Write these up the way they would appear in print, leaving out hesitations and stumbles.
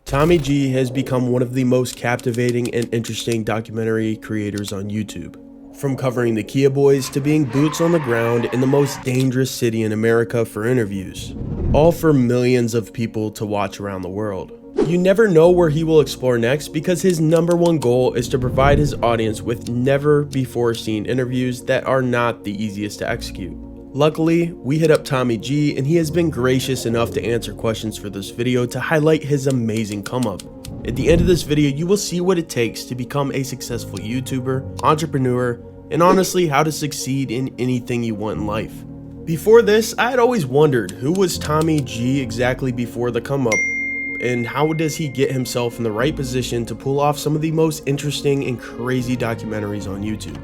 Tommy G has become one of the most captivating and interesting documentary creators on YouTube. From covering the Kia Boys to being boots on the ground in the most dangerous city in America for interviews, all for millions of people to watch around the world. You never know where he will explore next because his #1 goal is to provide his audience with never before seen interviews that are not the easiest to execute. Luckily, we hit up Tommy G and he has been gracious enough to answer questions for this video to highlight his amazing come up. At the end of this video, you will see what it takes to become a successful YouTuber, entrepreneur, and honestly how to succeed in anything you want in life. Before this, I had always wondered who was Tommy G exactly before the come up, and how does he get himself in the right position to pull off some of the most interesting and crazy documentaries on YouTube.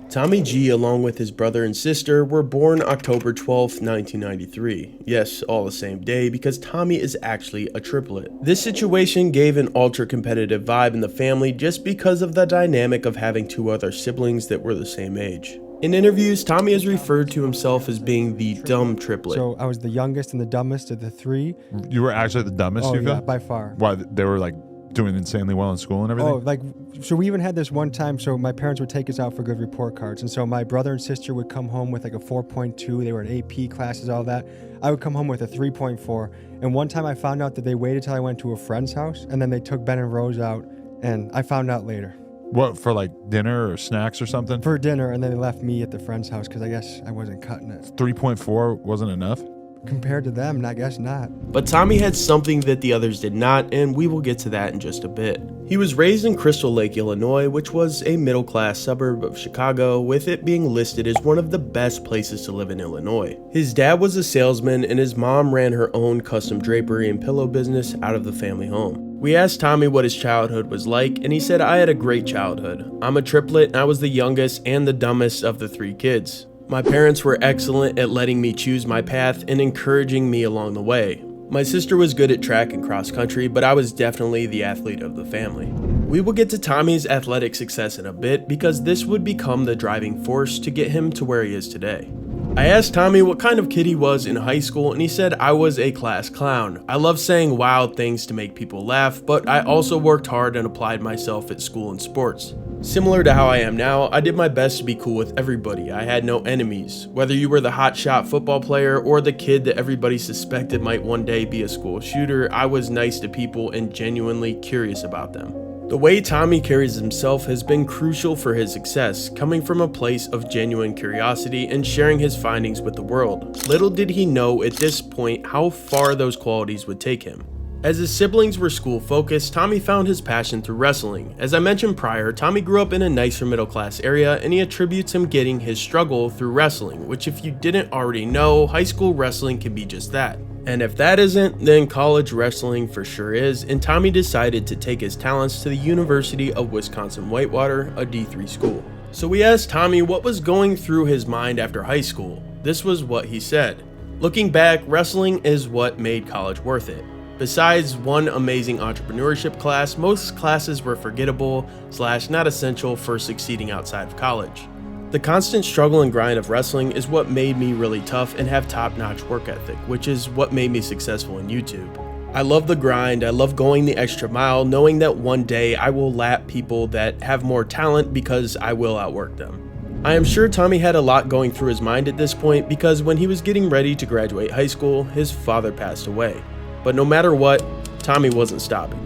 Tommy G, along with his brother and sister, were born October 12, 1993. Yes, all the same day, because Tommy is actually a triplet. This situation gave an ultra-competitive vibe in the family just because of the dynamic of having two other siblings that were the same age. In interviews, Tommy has referred to himself as being the dumb triplet. So I was the youngest and the dumbest of the three. You were actually the dumbest, Oh, Yuka? yeah, by far. Why, they were like doing insanely well in school and everything? Oh, like, so we even had this one time, so my parents would take us out for good report cards. And so my brother and sister would come home with like a 4.2. They were in AP classes, all that. I would come home with a 3.4. And one time I found out that they waited till I went to a friend's house and then they took Ben and Rose out. And I found out later. What, for like dinner or snacks or something? For dinner, and then they left me at the friend's house because I guess I wasn't cutting it. 3.4 wasn't enough? Compared to them, I guess not. But Tommy had something that the others did not, and we will get to that in just a bit. He was raised in Crystal Lake, Illinois, which was a middle-class suburb of Chicago, with it being listed as one of the best places to live in Illinois. His dad was a salesman, and his mom ran her own custom drapery and pillow business out of the family home. We asked Tommy what his childhood was like, and he said, "I had a great childhood. I'm a triplet, and I was the youngest and the dumbest of the 3 kids. My parents were excellent at letting me choose my path and encouraging me along the way. My sister was good at track and cross country, but I was definitely the athlete of the family." We will get to Tommy's athletic success in a bit because this would become the driving force to get him to where he is today. I asked Tommy what kind of kid he was in high school, and he said, "I was a class clown. I love saying wild things to make people laugh, but I also worked hard and applied myself at school and sports. Similar to how I am now, I did my best to be cool with everybody. I had no enemies. Whether you were the hotshot football player or the kid that everybody suspected might one day be a school shooter, I was nice to people and genuinely curious about them." The way Tommy carries himself has been crucial for his success, coming from a place of genuine curiosity and sharing his findings with the world. Little did he know at this point how far those qualities would take him. As his siblings were school focused, Tommy found his passion through wrestling. As I mentioned prior, Tommy grew up in a nicer middle class area, and he attributes him getting his struggle through wrestling, which if you didn't already know, high school wrestling can be just that. And if that isn't, then college wrestling for sure is, and Tommy decided to take his talents to the University of Wisconsin-Whitewater, a D3 school. So we asked Tommy what was going through his mind after high school. This was what he said. "Looking back, wrestling is what made college worth it. Besides one amazing entrepreneurship class, most classes were forgettable / not essential for succeeding outside of college. The constant struggle and grind of wrestling is what made me really tough and have top-notch work ethic, which is what made me successful in YouTube. I love the grind, I love going the extra mile, knowing that one day I will lap people that have more talent because I will outwork them." I am sure Tommy had a lot going through his mind at this point because when he was getting ready to graduate high school, his father passed away. But no matter what, Tommy wasn't stopping.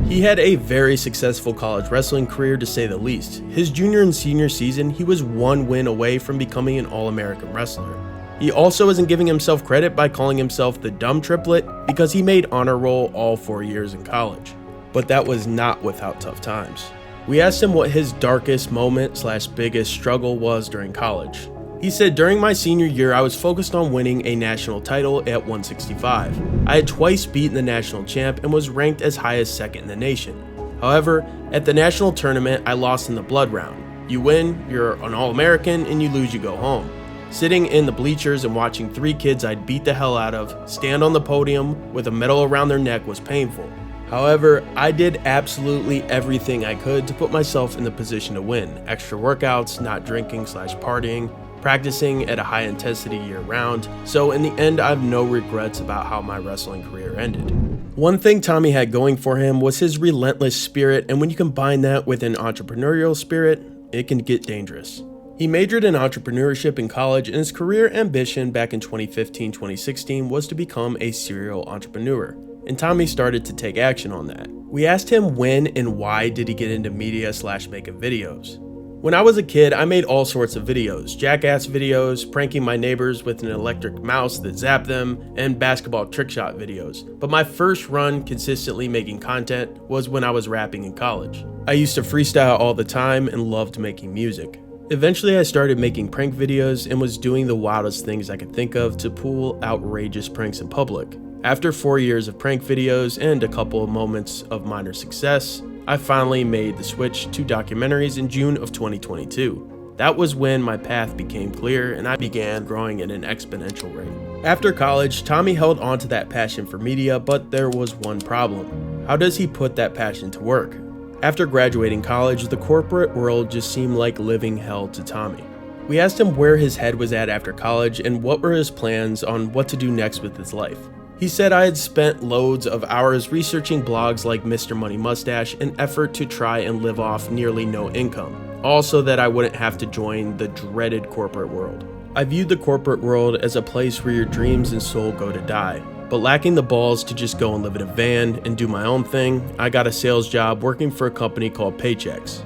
He had a very successful college wrestling career to say the least. His junior and senior season, he was one win away from becoming an All-American wrestler. He also isn't giving himself credit by calling himself the dumb triplet because he made honor roll all 4 years in college. But that was not without tough times. We asked him what his darkest moment / biggest struggle was during college. He said, "During my senior year, I was focused on winning a national title at 165. I had twice beaten the national champ and was ranked as high as 2nd in the nation. However, at the national tournament, I lost in the blood round. You win, you're an All-American, and you lose, you go home. Sitting in the bleachers and watching 3 kids I'd beat the hell out of stand on the podium with a medal around their neck was painful. However, I did absolutely everything I could to put myself in the position to win. Extra workouts, not drinking / partying. practicing at a high intensity year-round, so in the end I have no regrets about how my wrestling career ended. One thing Tommy had going for him was his relentless spirit, and when you combine that with an entrepreneurial spirit, it can get dangerous. He majored in entrepreneurship in college, and his career ambition back in 2015-2016 was to become a serial entrepreneur, and Tommy started to take action on that. We asked him when and why did he get into media/making videos. When I was a kid, I made all sorts of videos, jackass videos, pranking my neighbors with an electric mouse that zapped them, and basketball trick shot videos. But my first run consistently making content was when I was rapping in college. I used to freestyle all the time and loved making music. Eventually I started making prank videos and was doing the wildest things I could think of to pull outrageous pranks in public. After 4 years of prank videos and a couple of moments of minor success, I finally made the switch to documentaries in June of 2022. That was when my path became clear and I began growing at an exponential rate. After college, Tommy held on to that passion for media, but there was one problem. How does he put that passion to work? After graduating college, the corporate world just seemed like living hell to Tommy. We asked him where his head was at after college and what were his plans on what to do next with his life. He said, I had spent loads of hours researching blogs like Mr. Money Mustache in effort to try and live off nearly no income. Also that I wouldn't have to join the dreaded corporate world. I viewed the corporate world as a place where your dreams and soul go to die. But lacking the balls to just go and live in a van and do my own thing, I got a sales job working for a company called Paychecks.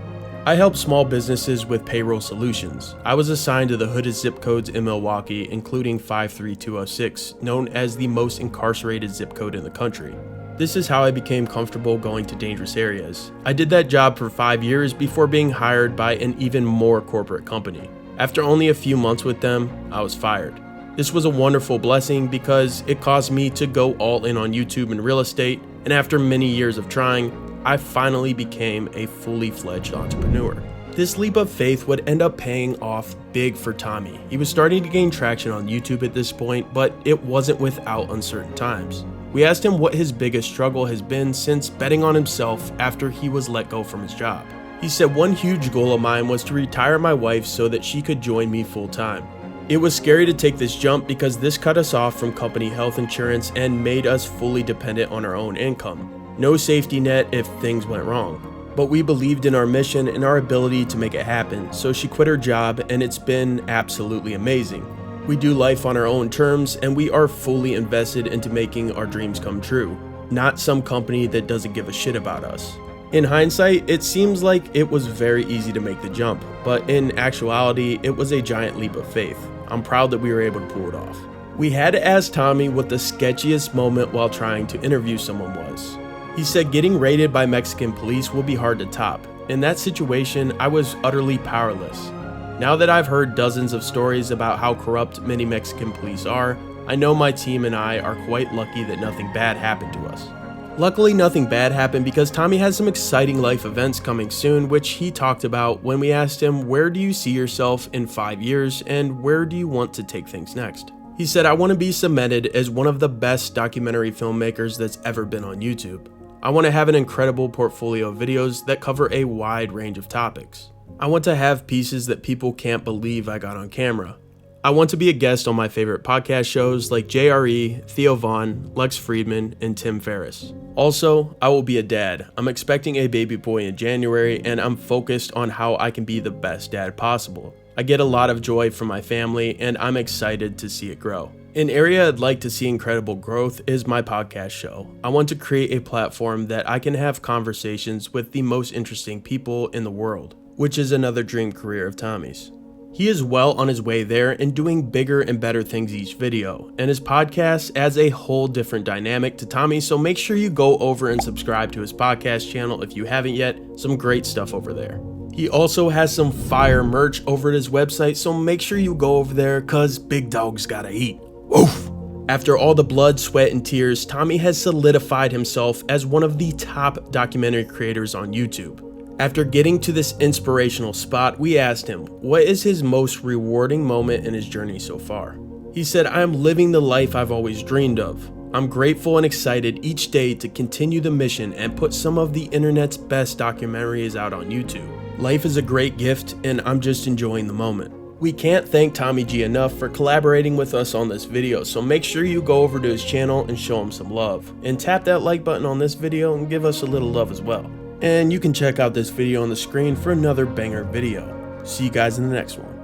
I help small businesses with payroll solutions. I was assigned to the hooded zip codes in Milwaukee, including 53206, known as the most incarcerated zip code in the country. This is how I became comfortable going to dangerous areas. I did that job for 5 years before being hired by an even more corporate company. After only a few months with them, I was fired. This was a wonderful blessing because it caused me to go all in on YouTube and real estate, and after many years of trying, I finally became a fully fledged entrepreneur. This leap of faith would end up paying off big for Tommy. He was starting to gain traction on YouTube at this point, but it wasn't without uncertain times. We asked him what his biggest struggle has been since betting on himself after he was let go from his job. He said, one huge goal of mine was to retire my wife so that she could join me full time. It was scary to take this jump because this cut us off from company health insurance and made us fully dependent on our own income. No safety net if things went wrong. But we believed in our mission and our ability to make it happen, so she quit her job and it's been absolutely amazing. We do life on our own terms and we are fully invested into making our dreams come true, not some company that doesn't give a shit about us. In hindsight, it seems like it was very easy to make the jump, but in actuality, it was a giant leap of faith. I'm proud that we were able to pull it off. We had to ask Tommy what the sketchiest moment while trying to interview someone was. He said getting raided by Mexican police will be hard to top. In that situation, I was utterly powerless. Now that I've heard dozens of stories about how corrupt many Mexican police are, I know my team and I are quite lucky that nothing bad happened to us. Luckily, nothing bad happened because Tommy has some exciting life events coming soon, which he talked about when we asked him, where do you see yourself in 5 years and where do you want to take things next? He said, I want to be cemented as one of the best documentary filmmakers that's ever been on YouTube. I want to have an incredible portfolio of videos that cover a wide range of topics. I want to have pieces that people can't believe I got on camera. I want to be a guest on my favorite podcast shows like JRE, Theo Vaughn, Lex Friedman, and Tim Ferriss. Also, I will be a dad. I'm expecting a baby boy in January and I'm focused on how I can be the best dad possible. I get a lot of joy from my family and I'm excited to see it grow. An area I'd like to see incredible growth is my podcast show. I want to create a platform that I can have conversations with the most interesting people in the world, which is another dream career of Tommy's. He is well on his way there and doing bigger and better things each video, and his podcast adds a whole different dynamic to Tommy, so make sure you go over and subscribe to his podcast channel if you haven't yet. Some great stuff over there. He also has some fire merch over at his website, so make sure you go over there cause big dogs gotta eat. Oof! After all the blood, sweat, and tears, Tommy has solidified himself as one of the top documentary creators on YouTube. After getting to this inspirational spot, we asked him, what is his most rewarding moment in his journey so far? He said, I am living the life I've always dreamed of. I'm grateful and excited each day to continue the mission and put some of the internet's best documentaries out on YouTube. Life is a great gift and I'm just enjoying the moment. We can't thank Tommy G enough for collaborating with us on this video, so make sure you go over to his channel and show him some love. And tap that like button on this video and give us a little love as well. And you can check out this video on the screen for another banger video. See you guys in the next one.